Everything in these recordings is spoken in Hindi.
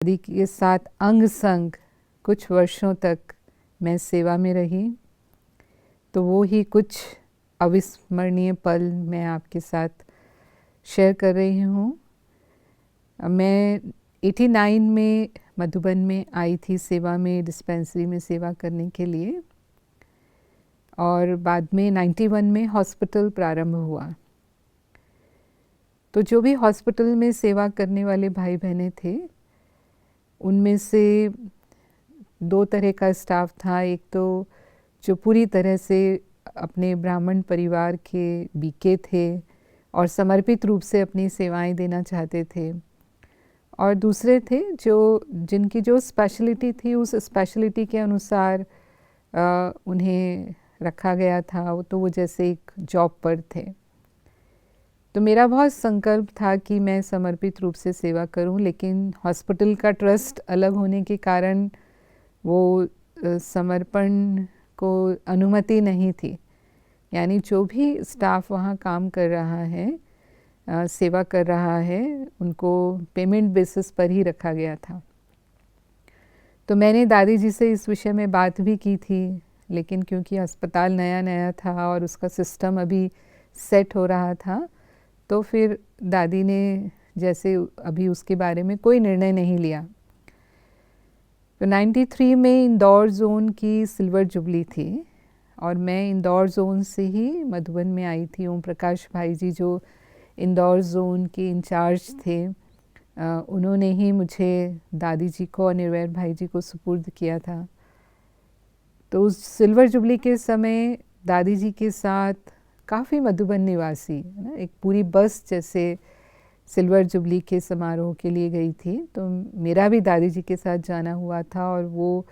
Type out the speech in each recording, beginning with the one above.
दादी के साथ अंग संग कुछ वर्षों तक मैं सेवा में रही, तो वो ही कुछ अविस्मरणीय पल मैं आपके साथ शेयर कर रही हूँ। मैं 89 में मधुबन में आई थी सेवा में, डिस्पेंसरी में सेवा करने के लिए, और बाद में 91 में हॉस्पिटल प्रारंभ हुआ। तो जो भी हॉस्पिटल में सेवा करने वाले भाई बहनें थे, उनमें से दो तरह का स्टाफ था। एक तो जो पूरी तरह से अपने ब्राह्मण परिवार के बीके थे और समर्पित रूप से अपनी सेवाएं देना चाहते थे, और दूसरे थे जिनकी जो स्पेशलिटी थी, उस स्पेशलिटी के अनुसार उन्हें रखा गया था, तो वो जैसे एक जॉब पर थे। तो मेरा बहुत संकल्प था कि मैं समर्पित रूप से सेवा करूं, लेकिन हॉस्पिटल का ट्रस्ट अलग होने के कारण वो समर्पण को अनुमति नहीं थी। यानी जो भी स्टाफ वहाँ काम कर रहा है, सेवा कर रहा है, उनको पेमेंट बेसिस पर ही रखा गया था। तो मैंने दादी जी से इस विषय में बात भी की थी, लेकिन क्योंकि अस्पताल नया नया था और उसका सिस्टम अभी सेट हो रहा था, तो फिर दादी ने जैसे अभी उसके बारे में कोई निर्णय नहीं लिया। तो 93 में इंदौर जोन की सिल्वर जुबली थी, और मैं इंदौर जोन से ही मधुबन में आई थी। ओम प्रकाश भाई जी जो इंदौर जोन के इंचार्ज थे, उन्होंने ही मुझे दादी जी को और निर्वैर भाई जी को सुपुर्द किया था। तो उस सिल्वर जुबली के समय दादी जी के साथ काफ़ी मधुबन निवासी, एक पूरी बस जैसे सिल्वर जुबली के समारोह के लिए गई थी। तो मेरा भी दादी जी के साथ जाना हुआ था, और वो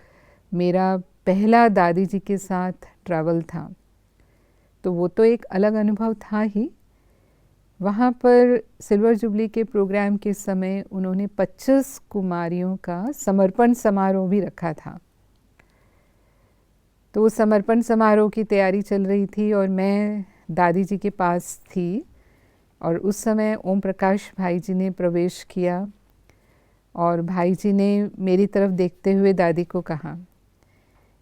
मेरा पहला दादी जी के साथ ट्रैवल था। तो वो तो एक अलग अनुभव था ही। वहाँ पर सिल्वर जुबली के प्रोग्राम के समय उन्होंने 25 कुमारियों का समर्पण समारोह भी रखा था। तो उस समर्पण समारोह की तैयारी चल रही थी और मैं दादी जी के पास थी, और उस समय ओम प्रकाश भाई जी ने प्रवेश किया, और भाई जी ने मेरी तरफ देखते हुए दादी को कहा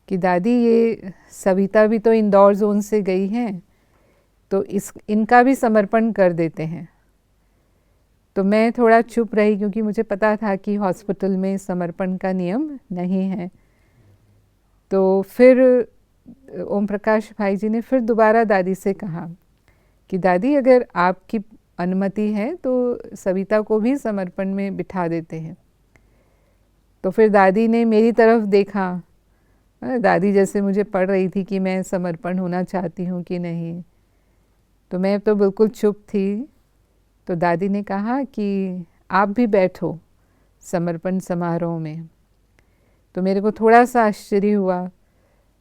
कि दादी, ये सविता भी तो इंदौर जोन से गई हैं, तो इनका भी समर्पण कर देते हैं। तो मैं थोड़ा चुप रही, क्योंकि मुझे पता था कि हॉस्पिटल में समर्पण का नियम नहीं है। तो फिर ओम प्रकाश भाई जी ने फिर दोबारा दादी से कहा कि दादी, अगर आपकी अनुमति है तो सविता को भी समर्पण में बिठा देते हैं। तो फिर दादी ने मेरी तरफ देखा, दादी जैसे मुझे पढ़ रही थी कि मैं समर्पण होना चाहती हूँ कि नहीं। तो मैं तो बिल्कुल चुप थी। तो दादी ने कहा कि आप भी बैठो समर्पण समारोह में। तो मेरे को थोड़ा सा आश्चर्य हुआ,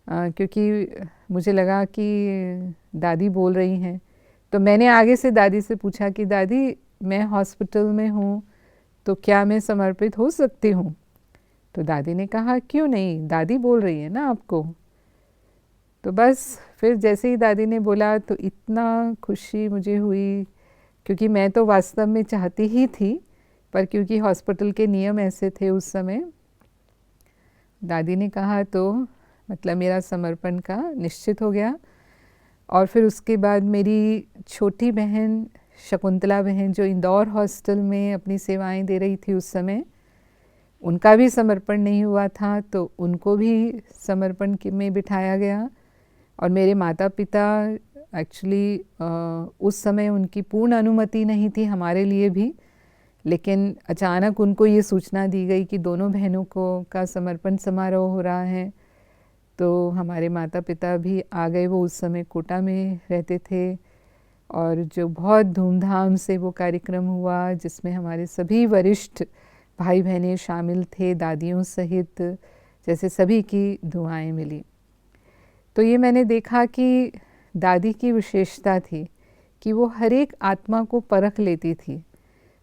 क्योंकि मुझे लगा कि दादी बोल रही हैं। तो मैंने आगे से दादी से पूछा कि दादी, मैं हॉस्पिटल में हूँ, तो क्या मैं समर्पित हो सकती हूँ? तो दादी ने कहा, क्यों नहीं, दादी बोल रही है ना आपको। तो बस फिर जैसे ही दादी ने बोला, तो इतना खुशी मुझे हुई, क्योंकि मैं तो वास्तव में चाहती ही थी, पर क्योंकि हॉस्पिटल के नियम ऐसे थे उस समय, दादी ने कहा तो मतलब मेरा समर्पण का निश्चित हो गया। और फिर उसके बाद मेरी छोटी बहन शकुंतला बहन, जो इंदौर हॉस्टल में अपनी सेवाएं दे रही थी उस समय, उनका भी समर्पण नहीं हुआ था, तो उनको भी समर्पण में बिठाया गया। और मेरे माता पिता एक्चुअली उस समय उनकी पूर्ण अनुमति नहीं थी हमारे लिए भी, लेकिन अचानक उनको ये सूचना दी गई कि दोनों बहनों को का समर्पण समारोह हो रहा है। तो हमारे माता पिता भी आ गए। वो उस समय कोटा में रहते थे, और जो बहुत धूमधाम से वो कार्यक्रम हुआ, जिसमें हमारे सभी वरिष्ठ भाई बहनें शामिल थे, दादियों सहित, जैसे सभी की दुआएं मिली। तो ये मैंने देखा कि दादी की विशेषता थी कि वो हर एक आत्मा को परख लेती थी।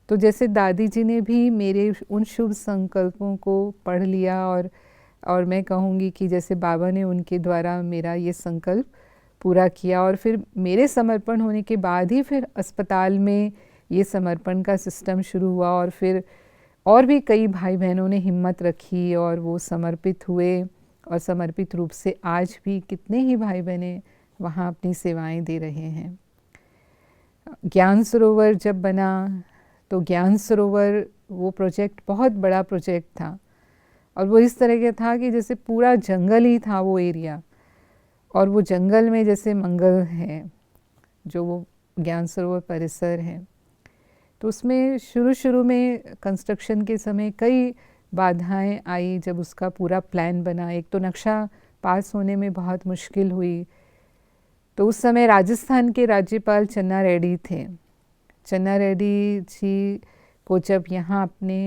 तो जैसे दादी जी ने भी मेरे उन शुभ संकल्पों को पढ़ लिया, और मैं कहूँगी कि जैसे बाबा ने उनके द्वारा मेरा ये संकल्प पूरा किया। और फिर मेरे समर्पण होने के बाद ही फिर अस्पताल में ये समर्पण का सिस्टम शुरू हुआ, और फिर और भी कई भाई बहनों ने हिम्मत रखी और वो समर्पित हुए, और समर्पित रूप से आज भी कितने ही भाई बहनें वहाँ अपनी सेवाएं दे रहे हैं। ज्ञान सरोवर जब बना तो ज्ञान सरोवर वो प्रोजेक्ट बहुत बड़ा प्रोजेक्ट था, और वो इस तरह का था कि जैसे पूरा जंगल ही था वो एरिया, और वो जंगल में जैसे मंगल है जो वो ज्ञान सरोवर परिसर है। तो उसमें शुरू में कंस्ट्रक्शन के समय कई बाधाएं आई जब उसका पूरा प्लान बना। एक तो नक्शा पास होने में बहुत मुश्किल हुई। तो उस समय राजस्थान के राज्यपाल चन्ना रेड्डी थे। चन्ना रेड्डी जी को जब यहाँ अपने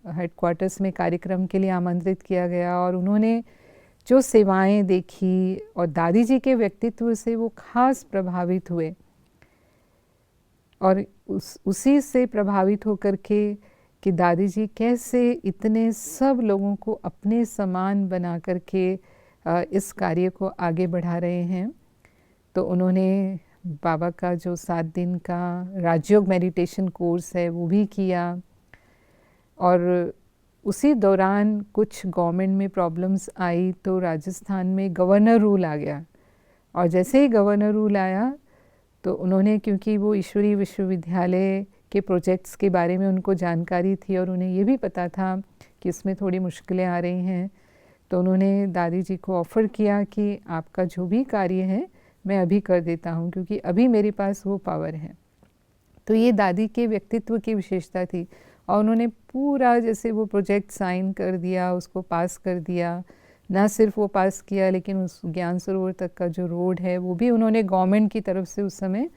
हेडक्वार्टर्स में कार्यक्रम के लिए आमंत्रित किया गया, और उन्होंने जो सेवाएं देखी और दादी जी के व्यक्तित्व से वो खास प्रभावित हुए, और उसी से प्रभावित होकर के कि दादी जी कैसे इतने सब लोगों को अपने समान बना करके इस कार्य को आगे बढ़ा रहे हैं। तो उन्होंने बाबा का जो 7 दिन का राजयोग मेडिटेशन कोर्स है वो भी किया, और उसी दौरान कुछ गवर्नमेंट में प्रॉब्लम्स आई तो राजस्थान में गवर्नर रूल आ गया। और जैसे ही गवर्नर रूल आया तो उन्होंने, क्योंकि वो ईश्वरीय विश्वविद्यालय के प्रोजेक्ट्स के बारे में उनको जानकारी थी और उन्हें ये भी पता था कि इसमें थोड़ी मुश्किलें आ रही हैं, तो उन्होंने दादी जी को ऑफ़र किया कि आपका जो भी कार्य है मैं अभी कर देता हूँ, क्योंकि अभी मेरे पास वो पावर है। तो ये दादी के व्यक्तित्व की विशेषता थी, और उन्होंने पूरा जैसे वो प्रोजेक्ट साइन कर दिया, उसको पास कर दिया। ना सिर्फ वो पास किया, लेकिन उस ज्ञान सरोवर तक का जो रोड है वो भी उन्होंने गवर्नमेंट की तरफ से उस समय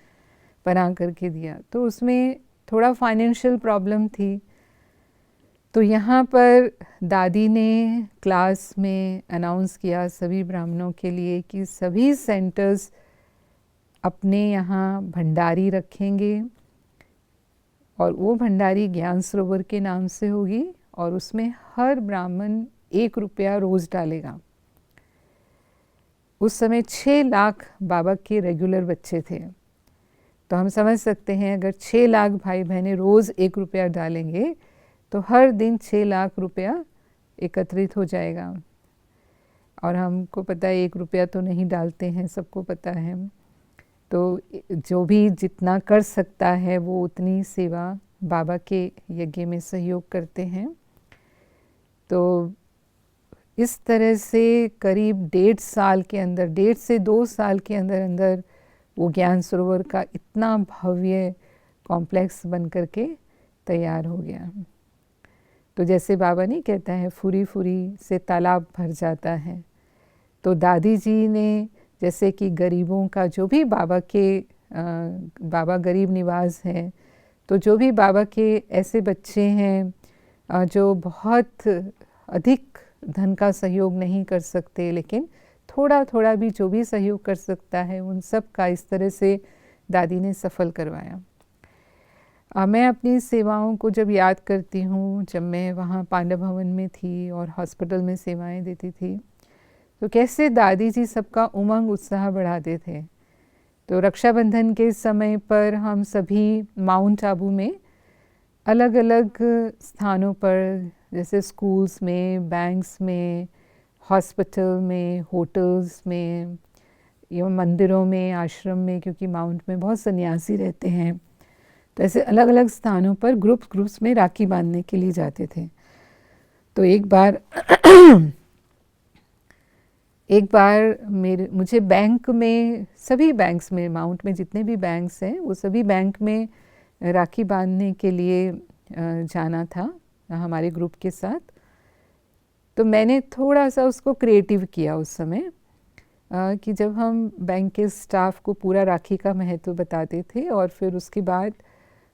बना करके दिया। तो उसमें थोड़ा फाइनेंशियल प्रॉब्लम थी। तो यहाँ पर दादी ने क्लास में अनाउंस किया सभी ब्राह्मणों के लिए कि सभी सेंटर्स अपने यहाँ भंडारी रखेंगे, और वो भंडारी ज्ञान सरोवर के नाम से होगी, और उसमें हर ब्राह्मण 1 रुपया रोज़ डालेगा। उस समय 6 लाख बाबा के रेगुलर बच्चे थे। तो हम समझ सकते हैं अगर 6 लाख भाई बहनें रोज़ 1 रुपया डालेंगे तो हर दिन 6 लाख रुपया एकत्रित हो जाएगा। और हमको पता है 1 रुपया तो नहीं डालते हैं, सबको पता है। तो जो भी जितना कर सकता है वो उतनी सेवा बाबा के यज्ञ में सहयोग करते हैं। तो इस तरह से करीब 1.5 साल के अंदर, 1.5 से 2 साल के अंदर अंदर वो ज्ञान सरोवर का इतना भव्य कॉम्प्लेक्स बन कर के तैयार हो गया। तो जैसे बाबा नहीं कहता है फुरी फुरी से तालाब भर जाता है, तो दादी जी ने जैसे कि गरीबों का जो भी बाबा गरीब निवास है, तो जो भी बाबा के ऐसे बच्चे हैं जो बहुत अधिक धन का सहयोग नहीं कर सकते, लेकिन थोड़ा थोड़ा भी जो भी सहयोग कर सकता है उन सब का इस तरह से दादी ने सफल करवाया। मैं अपनी सेवाओं को जब याद करती हूँ, जब मैं वहाँ पांडव भवन में थी और हॉस्पिटल में सेवाएं देती थी, तो कैसे दादी जी सबका उमंग उत्साह बढ़ाते थे। तो रक्षाबंधन के समय पर हम सभी माउंट आबू में अलग अलग स्थानों पर, जैसे स्कूल्स में, बैंक्स में, हॉस्पिटल में, होटल्स में, या मंदिरों में, आश्रम में, क्योंकि माउंट में बहुत सन्यासी रहते हैं, तो ऐसे अलग अलग स्थानों पर ग्रुप्स में राखी बांधने के लिए जाते थे। तो एक बार मुझे बैंक में, सभी बैंक्स में, माउंट में जितने भी बैंक्स हैं वो सभी बैंक में राखी बांधने के लिए जाना था हमारे ग्रुप के साथ। तो मैंने थोड़ा सा उसको क्रिएटिव किया उस समय कि जब हम बैंक के स्टाफ को पूरा राखी का महत्व बताते थे, और फिर उसके बाद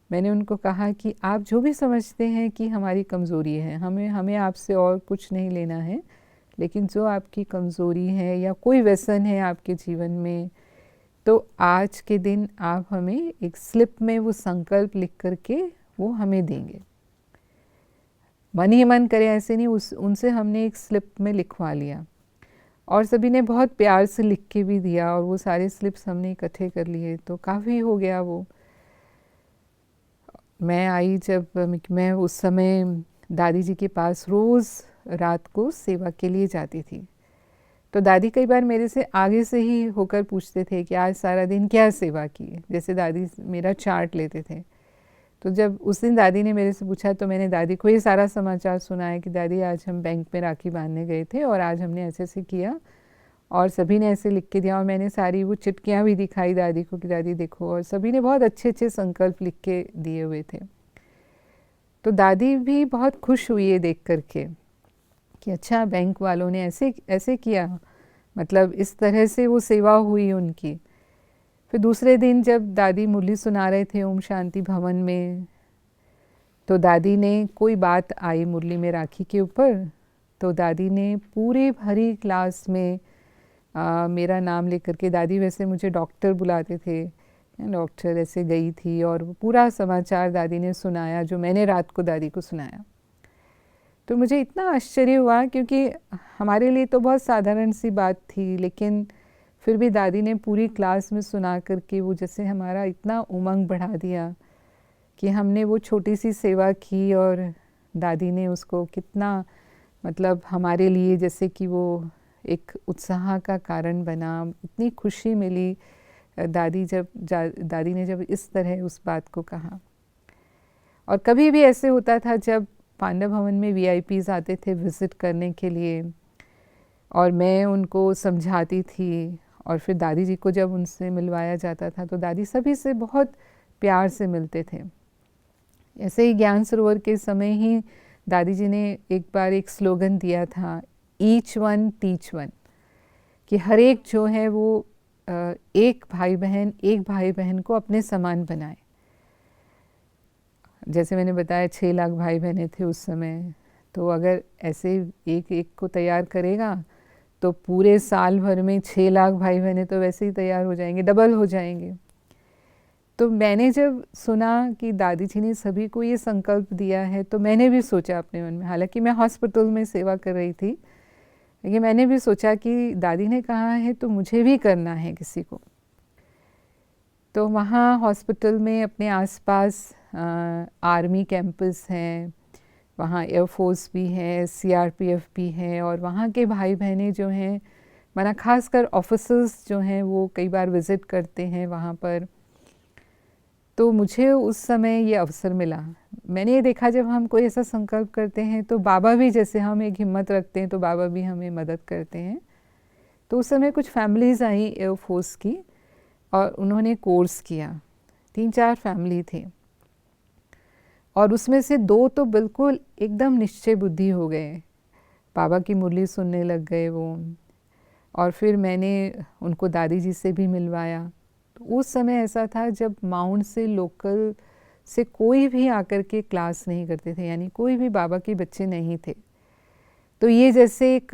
मैंने उनको कहा कि आप जो भी समझते हैं कि हमारी कमज़ोरी है, हमें आपसे और कुछ नहीं लेना है, लेकिन जो आपकी कमज़ोरी है या कोई व्यसन है आपके जीवन में, तो आज के दिन आप हमें एक स्लिप में वो संकल्प लिख करके वो हमें देंगे। मन ही मन करें ऐसे नहीं, उनसे हमने एक स्लिप में लिखवा लिया, और सभी ने बहुत प्यार से लिख के भी दिया, और वो सारे स्लिप्स हमने इकट्ठे कर लिए, तो काफ़ी हो गया वो। मैं आई जब मैं उस समय दादी जी के पास रोज़ रात को सेवा के लिए जाती थी। तो दादी कई बार मेरे से आगे से ही होकर पूछते थे कि आज सारा दिन क्या सेवा की, जैसे दादी मेरा चार्ट लेते थे। तो जब उस दिन दादी ने मेरे से पूछा तो मैंने दादी को ये सारा समाचार सुनाया कि दादी आज हम बैंक में राखी बांधने गए थे और आज हमने ऐसे ऐसे किया और सभी ने ऐसे लिख के दिया, और मैंने सारी वो चिटकियाँ भी दिखाई दादी को कि दादी देखो, और सभी ने बहुत अच्छे अच्छे संकल्प लिख के दिए हुए थे। तो दादी भी बहुत खुश हुई ये देख करके कि अच्छा बैंक वालों ने ऐसे ऐसे किया, मतलब इस तरह से वो सेवा हुई उनकी। फिर दूसरे दिन जब दादी मुरली सुना रहे थे ओम शांति भवन में, तो दादी ने कोई बात आई मुरली में राखी के ऊपर, तो दादी ने पूरे भरी क्लास में मेरा नाम लेकर के, दादी वैसे मुझे डॉक्टर बुलाते थे, डॉक्टर ऐसे गई थी, और पूरा समाचार दादी ने सुनाया जो मैंने रात को दादी को सुनाया। तो मुझे इतना आश्चर्य हुआ क्योंकि हमारे लिए तो बहुत साधारण सी बात थी, लेकिन फिर भी दादी ने पूरी क्लास में सुना करके वो जैसे हमारा इतना उमंग बढ़ा दिया कि हमने वो छोटी सी सेवा की और दादी ने उसको कितना, मतलब हमारे लिए जैसे कि वो एक उत्साह का कारण बना, इतनी खुशी मिली दादी ने जब इस तरह उस बात को कहा। और कभी भी ऐसे होता था जब पांडव भवन में वीआईपीज़ आते थे विज़िट करने के लिए, और मैं उनको समझाती थी, और फिर दादी जी को जब उनसे मिलवाया जाता था तो दादी सभी से बहुत प्यार से मिलते थे। ऐसे ही ज्ञान सरोवर के समय ही दादी जी ने एक बार एक स्लोगन दिया था, ईच वन टीच वन, कि हर एक जो है वो एक भाई बहन को अपने समान बनाए। जैसे मैंने बताया 6 लाख भाई बहनें थे उस समय, तो अगर ऐसे एक एक को तैयार करेगा तो पूरे साल भर में 6 लाख भाई बहनें तो वैसे ही तैयार हो जाएंगे, डबल हो जाएंगे। तो मैंने जब सुना कि दादी जी ने सभी को ये संकल्प दिया है, तो मैंने भी सोचा अपने मन में, हालांकि मैं हॉस्पिटल में सेवा कर रही थी, लेकिन मैंने भी सोचा कि दादी ने कहा है तो मुझे भी करना है किसी को। तो वहाँ हॉस्पिटल में अपने आसपास आर्मी कैंपस हैं, वहाँ एयरफोर्स भी है, सीआरपीएफ भी है, और वहाँ के भाई बहनें जो हैं, माना खासकर ऑफिसर्स जो हैं वो कई बार विज़िट करते हैं वहाँ पर। तो मुझे उस समय ये अवसर मिला। मैंने ये देखा जब हम कोई ऐसा संकल्प करते हैं तो बाबा भी, जैसे हम एक हिम्मत रखते हैं तो बाबा भी हमें मदद करते हैं। तो उस समय कुछ फैमिलीज़ आई एयरफोर्स की और उन्होंने कोर्स किया, 3-4 फैमिली थे, और उसमें से 2 तो बिल्कुल एकदम निश्चय बुद्धि हो गए, बाबा की मुरली सुनने लग गए वो। और फिर मैंने उनको दादी जी से भी मिलवाया। तो उस समय ऐसा था जब माउंट से लोकल से कोई भी आकर के क्लास नहीं करते थे, यानी कोई भी बाबा के बच्चे नहीं थे। तो ये जैसे एक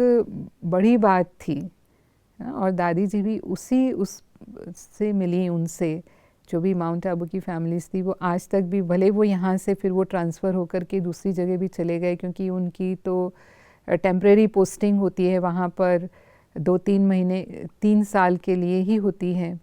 बड़ी बात थी, और दादी जी भी उस से मिली उनसे, जो भी माउंट आबू की फैमिलीज़ थी, वो आज तक भी, भले वो यहाँ से फिर वो ट्रांसफ़र होकर के दूसरी जगह भी चले गए, क्योंकि उनकी तो टेम्परेरी पोस्टिंग होती है वहाँ पर, 2-3 महीने 3 साल के लिए ही होती है,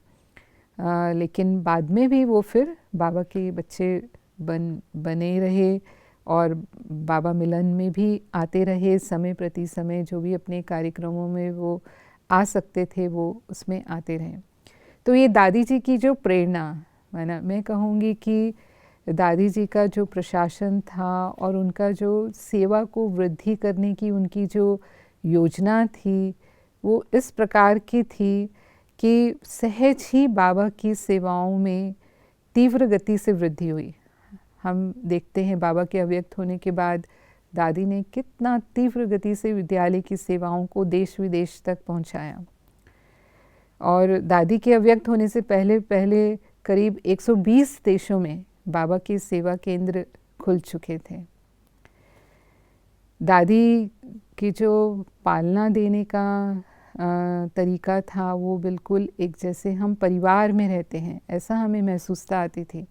लेकिन बाद में भी वो फिर बाबा के बच्चे बने रहे, और बाबा मिलन में भी आते रहे, समय प्रति समय जो भी अपने कार्यक्रमों में वो आ सकते थे वो उसमें आते रहे। तो ये दादी जी की जो प्रेरणा, मैं कहूँगी कि दादी जी का जो प्रशासन था और उनका जो सेवा को वृद्धि करने की उनकी जो योजना थी, वो इस प्रकार की थी कि सहज ही बाबा की सेवाओं में तीव्र गति से वृद्धि हुई। हम देखते हैं बाबा के अव्यक्त होने के बाद दादी ने कितना तीव्र गति से विद्यालय की सेवाओं को देश विदेश तक पहुंचाया, और दादी के अव्यक्त होने से पहले पहले करीब 120 देशों में बाबा के सेवा केंद्र खुल चुके थे। दादी की जो पालना देने का तरीका था वो बिल्कुल एक जैसे हम परिवार में रहते हैं ऐसा हमें महसूसता आती थी।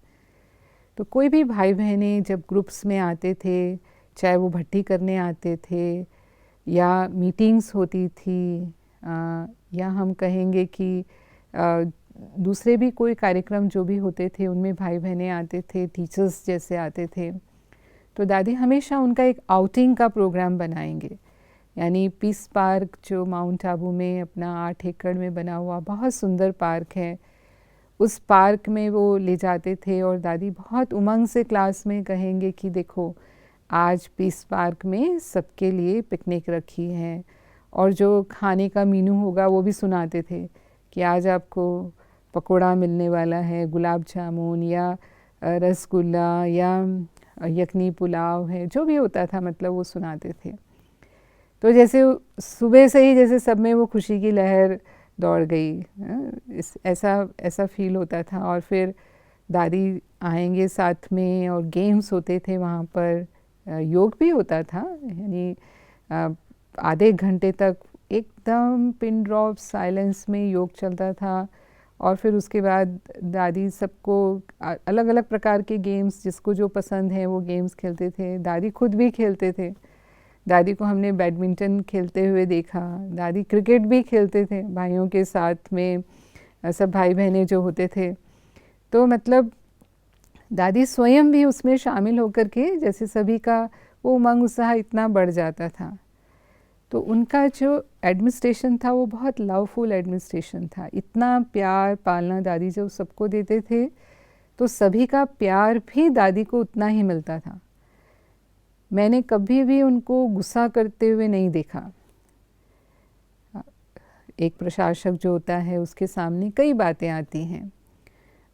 तो कोई भी भाई बहनें जब ग्रुप्स में आते थे, चाहे वो भट्टी करने आते थे या मीटिंग्स होती थी, या हम कहेंगे कि दूसरे भी कोई कार्यक्रम जो भी होते थे उनमें भाई बहनें आते थे, टीचर्स जैसे आते थे, तो दादी हमेशा उनका एक आउटिंग का प्रोग्राम बनाएंगे, यानी पीस पार्क जो माउंट आबू में अपना 8 एकड़ में बना हुआ बहुत सुंदर पार्क है, उस पार्क में वो ले जाते थे और दादी बहुत उमंग से क्लास में कहेंगे कि देखो आज पीस पार्क में सबके लिए पिकनिक रखी है, और जो खाने का मेनू होगा वो भी सुनाते थे कि आज आपको पकोड़ा मिलने वाला है, गुलाब जामुन या रसगुल्ला या यखनी पुलाव है, जो भी होता था मतलब वो सुनाते थे। तो जैसे सुबह से ही जैसे सब में वो खुशी की लहर दौड़ गई, ऐसा फील होता था। और फिर दादी आएंगे साथ में और गेम्स होते थे वहाँ पर, योग भी होता था, यानी आधे घंटे तक एकदम पिन ड्रॉप साइलेंस में योग चलता था। और फिर उसके बाद दादी सबको अलग अलग प्रकार के गेम्स जिसको जो पसंद है वो गेम्स खेलते थे। दादी खुद भी खेलते थे, दादी को हमने बैडमिंटन खेलते हुए देखा, दादी क्रिकेट भी खेलते थे भाइयों के साथ में, सब भाई बहनें जो होते थे। तो मतलब दादी स्वयं भी उसमें शामिल होकर के जैसे सभी का वो उमंग उत्साह इतना बढ़ जाता था। तो उनका जो एडमिनिस्ट्रेशन था वो बहुत लवफुल एडमिनिस्ट्रेशन था, इतना प्यार पालना दादी जब सबको देते थे तो सभी का प्यार भी दादी को उतना ही मिलता था। मैंने कभी भी उनको गुस्सा करते हुए नहीं देखा। एक प्रशासक जो होता है उसके सामने कई बातें आती हैं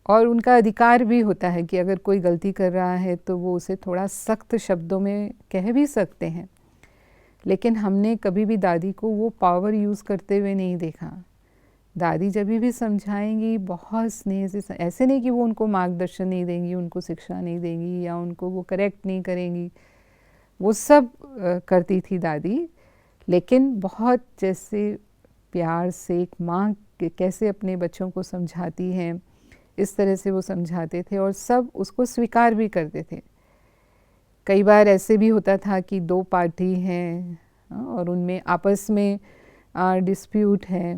और उनका अधिकार भी होता है कि अगर कोई गलती कर रहा है तो वो उसे थोड़ा सख्त शब्दों में कह भी सकते हैं, लेकिन हमने कभी भी दादी को वो पावर यूज़ करते हुए नहीं देखा। दादी जब भी समझाएंगी बहुत स्नेह से, ऐसे नहीं कि वो उनको मार्गदर्शन नहीं देंगी, उनको शिक्षा नहीं देंगी या उनको वो करेक्ट नहीं करेंगी, वो सब करती थी दादी, लेकिन बहुत जैसे प्यार से एक माँ कैसे अपने बच्चों को समझाती हैं इस तरह से वो समझाते थे और सब उसको स्वीकार भी करते थे। कई बार ऐसे भी होता था कि दो पार्टी हैं और उनमें आपस में डिस्प्यूट है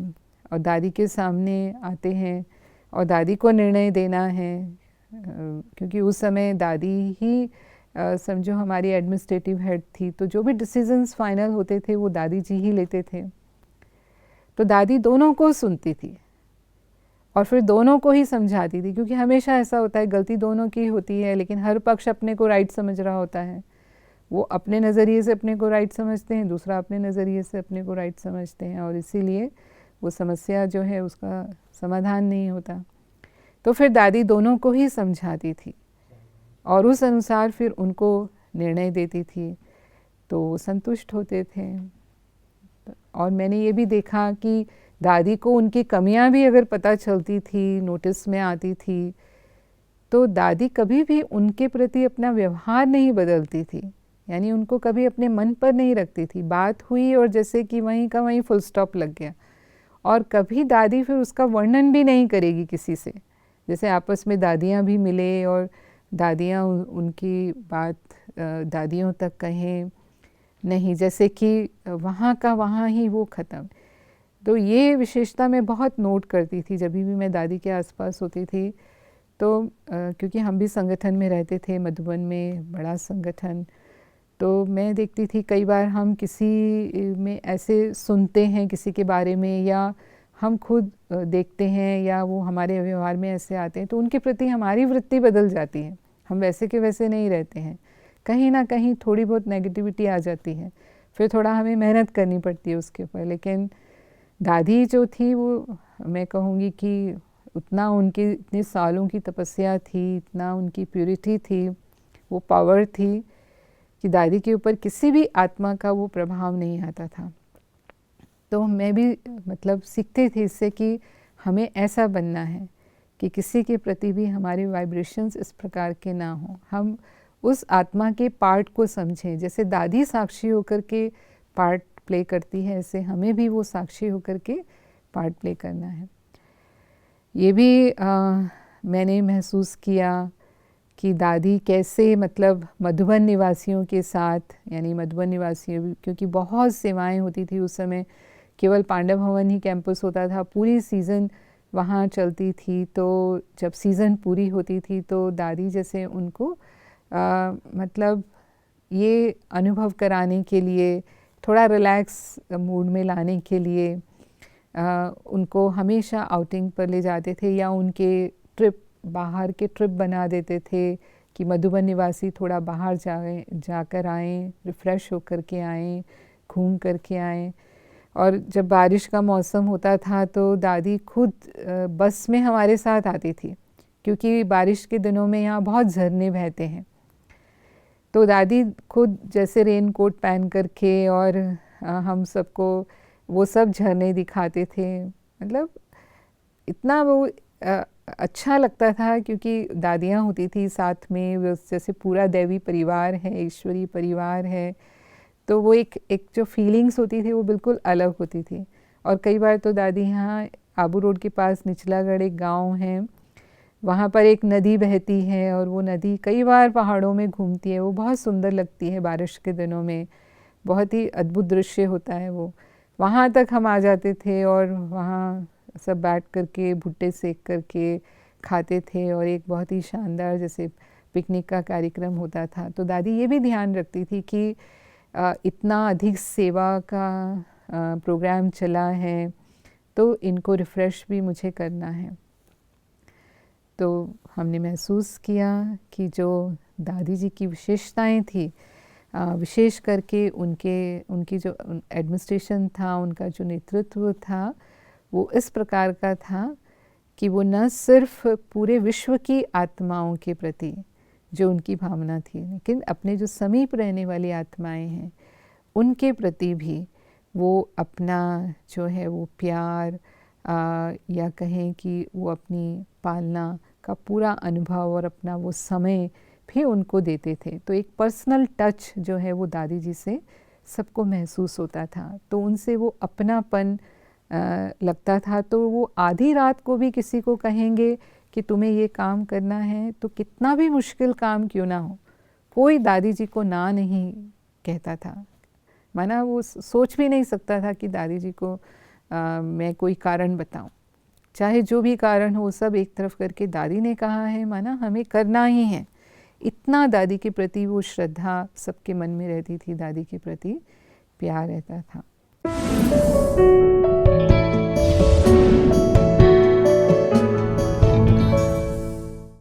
और दादी के सामने आते हैं और दादी को निर्णय देना है, क्योंकि उस समय दादी ही समझो हमारी एडमिनिस्ट्रेटिव हेड थी, तो जो भी डिसीजंस फाइनल होते थे वो दादी जी ही लेते थे। तो दादी दोनों को सुनती थी और फिर दोनों को ही समझाती थी, क्योंकि हमेशा ऐसा होता है गलती दोनों की होती है लेकिन हर पक्ष अपने को राइट समझ रहा होता है। वो अपने नज़रिए से अपने को राइट समझते हैं, दूसरा अपने नज़रिए से अपने को राइट समझते हैं और इसीलिए वो समस्या जो है उसका समाधान नहीं होता। तो फिर दादी दोनों को ही समझाती थी और उस अनुसार फिर उनको निर्णय देती थी, तो वो संतुष्ट होते थे। और मैंने ये भी देखा कि दादी को उनकी कमियां भी अगर पता चलती थी, नोटिस में आती थी, तो दादी कभी भी उनके प्रति अपना व्यवहार नहीं बदलती थी, यानी उनको कभी अपने मन पर नहीं रखती थी। बात हुई और जैसे कि वहीं का वहीं फुल स्टॉप लग गया, और कभी दादी फिर उसका वर्णन भी नहीं करेगी किसी से। जैसे आपस में दादियाँ भी मिले और दादियाँ उनकी बात दादियों तक कहें नहीं, जैसे कि वहाँ का वहाँ ही वो ख़त्म। तो ये विशेषता मैं बहुत नोट करती थी जब भी मैं दादी के आसपास होती थी। तो क्योंकि हम भी संगठन में रहते थे, मधुबन में बड़ा संगठन, तो मैं देखती थी कई बार हम किसी में ऐसे सुनते हैं किसी के बारे में या हम खुद देखते हैं या वो हमारे व्यवहार में ऐसे आते हैं, तो उनके प्रति हमारी वृत्ति बदल जाती है, हम वैसे के वैसे नहीं रहते हैं, कहीं ना कहीं थोड़ी बहुत नेगेटिविटी आ जाती है, फिर थोड़ा हमें मेहनत करनी पड़ती है उसके ऊपर। लेकिन दादी जो थी वो मैं कहूँगी कि उतना उनकी इतने सालों की तपस्या थी, इतना उनकी प्यूरिटी थी, वो पावर थी कि दादी के ऊपर किसी भी आत्मा का वो प्रभाव नहीं आता था। तो मैं भी मतलब सीखती थी इससे कि हमें ऐसा बनना है कि किसी के प्रति भी हमारे वाइब्रेशंस इस प्रकार के ना हो, हम उस आत्मा के पार्ट को समझें। जैसे दादी साक्षी होकर के पार्ट प्ले करती है, ऐसे हमें भी वो साक्षी होकर के पार्ट प्ले करना है। ये भी मैंने महसूस किया कि दादी कैसे मतलब मधुबन निवासियों के साथ, यानी मधुबन निवासियों, क्योंकि बहुत सेवाएं होती थी उस समय, केवल पांडव भवन ही कैंपस होता था, पूरी सीज़न वहाँ चलती थी। तो जब सीज़न पूरी होती थी तो दादी जैसे उनको मतलब ये अनुभव कराने के लिए, थोड़ा रिलैक्स मूड में लाने के लिए उनको हमेशा आउटिंग पर ले जाते थे या उनके ट्रिप, बाहर के ट्रिप बना देते थे कि मधुबन निवासी थोड़ा बाहर जाकर आएँ, रिफ़्रेश होकर के आएँ, घूम कर के आएँ। और जब बारिश का मौसम होता था तो दादी खुद बस में हमारे साथ आती थी, क्योंकि बारिश के दिनों में यहाँ बहुत झरने बहते हैं। तो दादी खुद जैसे रेन कोट पहन कर के और हम सबको वो सब झरने दिखाते थे। मतलब इतना वो अच्छा लगता था, क्योंकि दादियाँ होती थी साथ में, वो जैसे पूरा दैवी परिवार है, ईश्वरीय परिवार है, तो वो एक जो फीलिंग्स होती थी वो बिल्कुल अलग होती थी। और कई बार तो दादी यहाँ आबू रोड के पास निचलागढ़ एक गांव है, वहाँ पर एक नदी बहती है और वो नदी कई बार पहाड़ों में घूमती है, वो बहुत सुंदर लगती है बारिश के दिनों में, बहुत ही अद्भुत दृश्य होता है वो। वहाँ तक हम आ जाते थे और वहाँ सब बैठ कर के भुट्टे सेक कर के खाते थे और एक बहुत ही शानदार जैसे पिकनिक का कार्यक्रम होता था। तो दादी ये भी ध्यान रखती थी कि इतना अधिक सेवा का प्रोग्राम चला है तो इनको रिफ़्रेश भी मुझे करना है। तो हमने महसूस किया कि जो दादी जी की विशेषताएं थी, विशेष करके उनकी जो एडमिनिस्ट्रेशन था, उनका जो नेतृत्व था, वो इस प्रकार का था कि वो न सिर्फ पूरे विश्व की आत्माओं के प्रति जो उनकी भावना थी, लेकिन अपने जो समीप रहने वाली आत्माएं हैं उनके प्रति भी वो अपना जो है वो प्यार या कहें कि वो अपनी पालना का पूरा अनुभव और अपना वो समय भी उनको देते थे। तो एक पर्सनल टच जो है वो दादी जी से सबको महसूस होता था, तो उनसे वो अपनापन लगता था। तो वो आधी रात को भी किसी को कहेंगे कि तुम्हें ये काम करना है, तो कितना भी मुश्किल काम क्यों ना हो, कोई दादी जी को ना नहीं कहता था। माना वो सोच भी नहीं सकता था कि दादी जी को मैं कोई कारण बताऊं, चाहे जो भी कारण हो सब एक तरफ करके दादी ने कहा है, माना हमें करना ही है। इतना दादी के प्रति वो श्रद्धा सबके मन में रहती थी, दादी के प्रति प्यार रहता था।